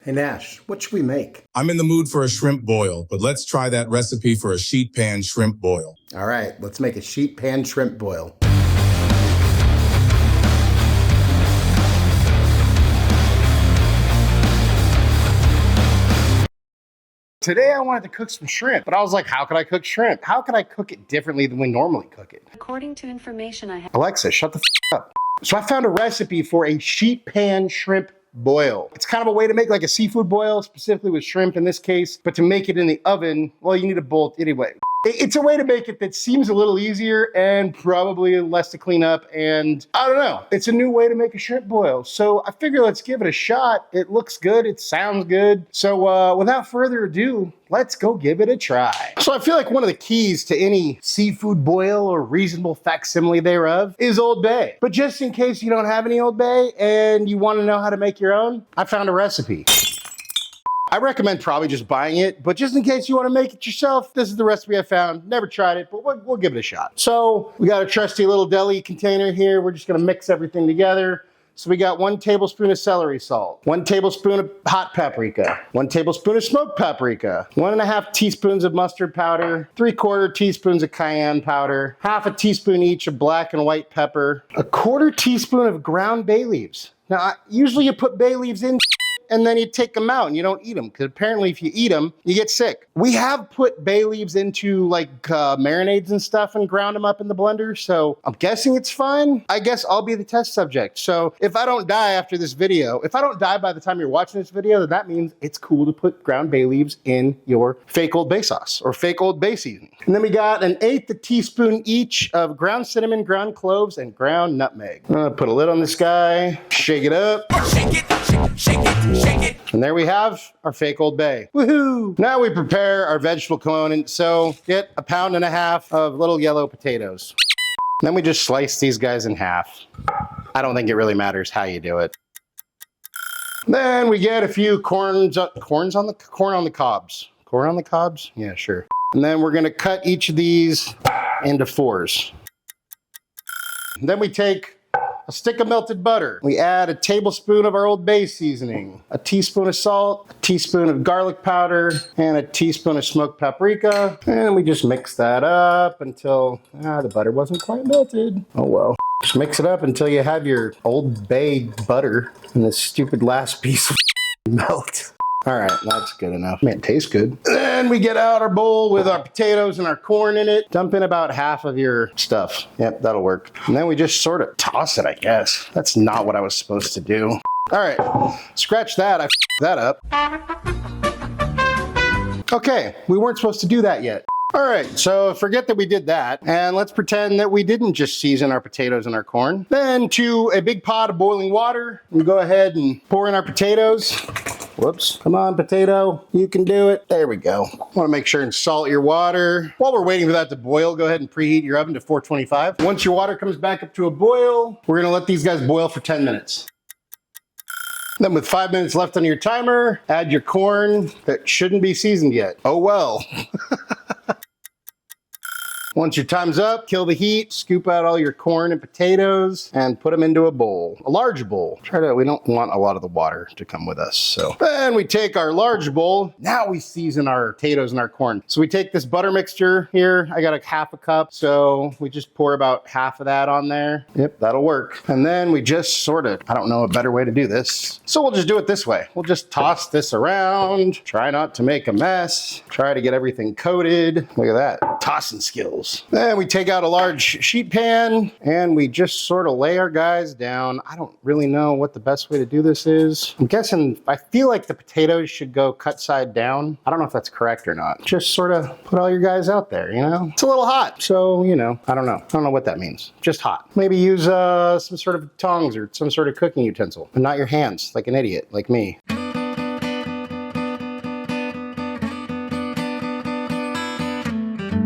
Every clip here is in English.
Hey Nash, what should we make? I'm in the mood for a shrimp boil, but let's try that recipe for a sheet pan shrimp boil. All right, let's make a sheet pan shrimp boil. Today I wanted to cook some shrimp, but I was like, how could I cook shrimp? How could I cook it differently than we normally cook it? According to information I have. Alexa, shut the up. So I found a recipe for a sheet pan shrimp boil. It's kind of a way to make like a seafood boil, specifically with shrimp in this case, but to make it in the oven, well, you need a bowl anyway. It's a way to make it that seems a little easier and probably less to clean up, and I don't know. It's a new way to make a shrimp boil. So I figure let's give it a shot. It looks good, it sounds good. So without further ado, let's go give it a try. So I feel like one of the keys to any seafood boil or reasonable facsimile thereof is Old Bay. But just in case you don't have any Old Bay and you want to know how to make your own, I found a recipe. I recommend probably just buying it, but just in case you want to make it yourself, this is the recipe I found. Never tried it, but we'll give it a shot. So we got a trusty little deli container here. We're just gonna mix everything together. So we got 1 tablespoon of celery salt, 1 tablespoon of hot paprika, 1 tablespoon of smoked paprika, 1.5 teaspoons of mustard powder, 3/4 teaspoons of cayenne powder, 1/2 teaspoon each of black and white pepper, 1/4 teaspoon of ground bay leaves. Now, usually you put bay leaves in and then you take them out and you don't eat them, because apparently if you eat them, you get sick. We have put bay leaves into like marinades and stuff and ground them up in the blender, so I'm guessing it's fine. I guess I'll be the test subject. So if I don't die after this video, if I don't die by the time you're watching this video, then that means it's cool to put ground bay leaves in your fake Old Bay sauce or fake Old Bay seasoning. And then we got 1/8 teaspoon each of ground cinnamon, ground cloves, and ground nutmeg. I'm gonna put a lid on this guy, shake it up. Shake it, shake it, shake it, shake it. And there we have our fake Old Bay. Woohoo! Now we prepare our vegetable component. So get 1.5 pounds of little yellow potatoes. Then we just slice these guys in half. I don't think it really matters how you do it. Then we get a few corn on the cobs. Corn on the cobs? Yeah, sure. And then we're gonna cut each of these into 4s. And then we take a stick of melted butter. We add a tablespoon of our Old Bay seasoning, a teaspoon of salt, a teaspoon of garlic powder, and a teaspoon of smoked paprika. And we just mix that up until the butter wasn't quite melted. Oh well. Just mix it up until you have your Old Bay butter and this stupid last piece of melt. All right, that's good enough. Man, it tastes good. Then we get out our bowl with our potatoes and our corn in it. Dump in about half of your stuff. Yep, that'll work. And then we just sort of toss it, I guess. That's not what I was supposed to do. All right, scratch that. I f***ed that up. Okay, we weren't supposed to do that yet. All right, so forget that we did that, and let's pretend that we didn't just season our potatoes and our corn. Then to a big pot of boiling water, we go ahead and pour in our potatoes. Whoops, come on potato, you can do it. There we go. Want to make sure and salt your water. While we're waiting for that to boil, go ahead and preheat your oven to 425. Once your water comes back up to a boil, we're gonna let these guys boil for 10 minutes. Then with 5 minutes left on your timer, add your corn that shouldn't be seasoned yet. Oh well. Once your time's up, kill the heat, scoop out all your corn and potatoes, and put them into a bowl, a large bowl. We don't want a lot of the water to come with us, so. Then we take our large bowl, now we season our potatoes and our corn. So we take this butter mixture here, I got a 1/2 cup, so we just pour about half of that on there. Yep, that'll work. And then we just sort of, I don't know a better way to do this, so we'll just do it this way. We'll just toss this around, try not to make a mess, try to get everything coated. Look at that, tossing skills. Then we take out a large sheet pan and we just sort of lay our guys down. I don't really know what the best way to do this is. I'm guessing, I feel like the potatoes should go cut side down. I don't know if that's correct or not. Just sort of put all your guys out there, you know? It's a little hot, so, you know, I don't know. I don't know what that means. Just hot. Maybe use some sort of tongs or some sort of cooking utensil, but not your hands like an idiot, like me.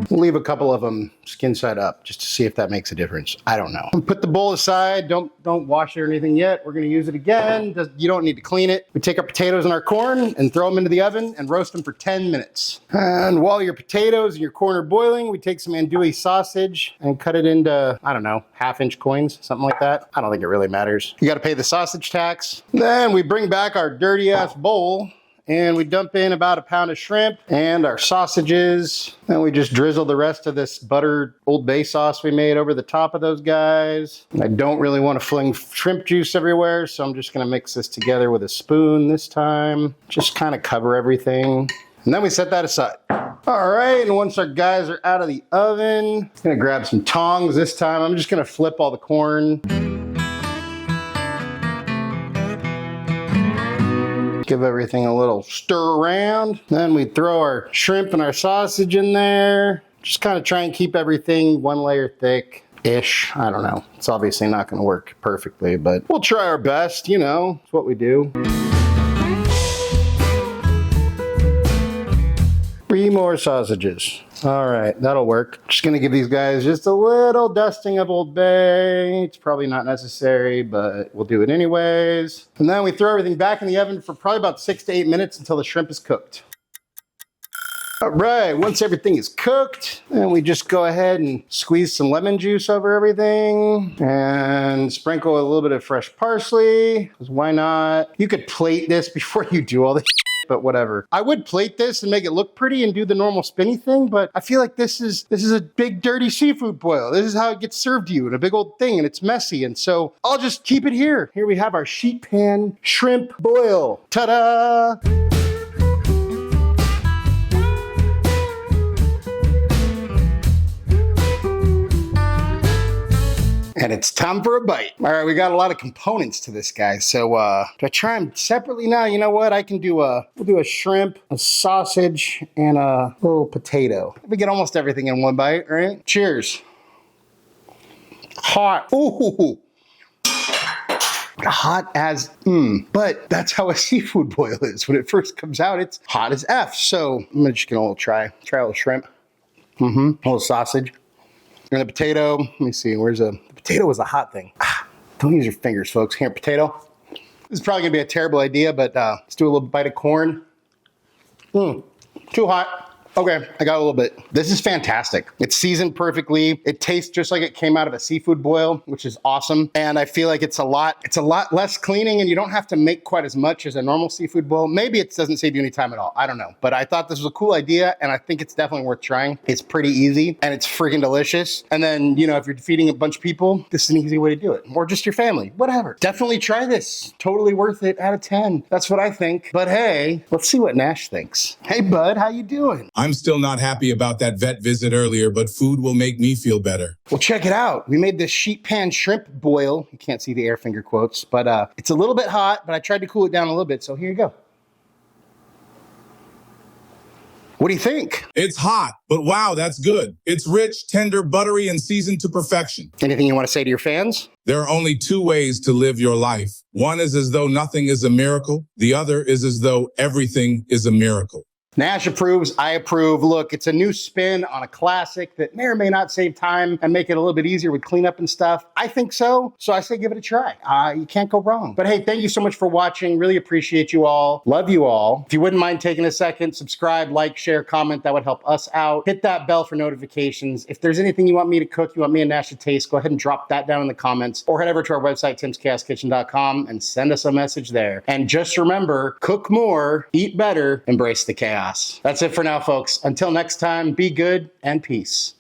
We'll leave a couple of them skin side up just to see if that makes a difference. I don't know. Put the bowl aside. Don't wash it or anything yet. We're gonna use it again. You don't need to clean it. We take our potatoes and our corn and throw them into the oven and roast them for 10 minutes. And while your potatoes and your corn are boiling, we take some andouille sausage and cut it into, I don't know, 1/2-inch coins, something like that. I don't think it really matters. You gotta pay the sausage tax. Then we bring back our dirty ass bowl and we dump in about 1 pound of shrimp and our sausages. And we just drizzle the rest of this buttered Old Bay sauce we made over the top of those guys. I don't really want to fling shrimp juice everywhere, so I'm just gonna mix this together with a spoon this time. Just kind of cover everything. And then we set that aside. All right, and once our guys are out of the oven, I'm gonna grab some tongs this time. I'm just gonna flip all the corn. Give everything a little stir around. Then we throw our shrimp and our sausage in there. Just kind of try and keep everything 1 layer thick-ish. I don't know. It's obviously not gonna work perfectly, but we'll try our best, you know, it's what we do. 3 more sausages. All right, that'll work. Just gonna give these guys just a little dusting of Old Bay. It's probably not necessary, but we'll do it anyways. And then we throw everything back in the oven for probably about 6 to 8 minutes until the shrimp is cooked. All right, once everything is cooked, then we just go ahead and squeeze some lemon juice over everything and sprinkle a little bit of fresh parsley, because why not? You could plate this before you do all this, but whatever. I would plate this and make it look pretty and do the normal spinny thing, but I feel like this is a big dirty seafood boil. This is how it gets served to you in a big old thing, and it's messy, and so I'll just keep it here. Here we have our sheet pan shrimp boil. Ta-da! And it's time for a bite. All right, we got a lot of components to this guy. So do I try them separately now? You know what? I can do we'll do a shrimp, a sausage, and a little potato. We get almost everything in one bite, right? Cheers. Hot. Ooh. Hot as but that's how a seafood boil is. When it first comes out, it's hot as F. So I'm just gonna try a little shrimp. A little sausage. And the potato, let me see, the potato was a hot thing. Don't use your fingers, folks. Here, potato. This is probably gonna be a terrible idea, but let's do a little bite of corn. Too hot. Okay, I got a little bit. This is fantastic. It's seasoned perfectly. It tastes just like it came out of a seafood boil, which is awesome. And I feel like it's a lot less cleaning, and you don't have to make quite as much as a normal seafood boil. Maybe it doesn't save you any time at all. I don't know. But I thought this was a cool idea, and I think it's definitely worth trying. It's pretty easy, and it's freaking delicious. And then, you know, if you're feeding a bunch of people, this is an easy way to do it. Or just your family, whatever. Definitely try this. Totally worth it out of 10. That's what I think. But hey, let's see what Nash thinks. Hey, bud, how you doing? I'm still not happy about that vet visit earlier, but food will make me feel better. Well, check it out. We made this sheet pan shrimp boil. You can't see the air finger quotes, but it's a little bit hot, but I tried to cool it down a little bit, so here you go. What do you think? It's hot, but wow, that's good. It's rich, tender, buttery, and seasoned to perfection. Anything you want to say to your fans? There are only 2 ways to live your life. One is as though nothing is a miracle. The other is as though everything is a miracle. Nash approves, I approve. Look, it's a new spin on a classic that may or may not save time and make it a little bit easier with cleanup and stuff. I think so, so I say give it a try. You can't go wrong. But hey, thank you so much for watching. Really appreciate you all. Love you all. If you wouldn't mind taking a second, subscribe, like, share, comment. That would help us out. Hit that bell for notifications. If there's anything you want me to cook, you want me and Nash to taste, go ahead and drop that down in the comments, or head over to our website, timschaoskitchen.com, and send us a message there. And just remember, cook more, eat better, embrace the chaos. That's it for now, folks. Until next time, be good and peace.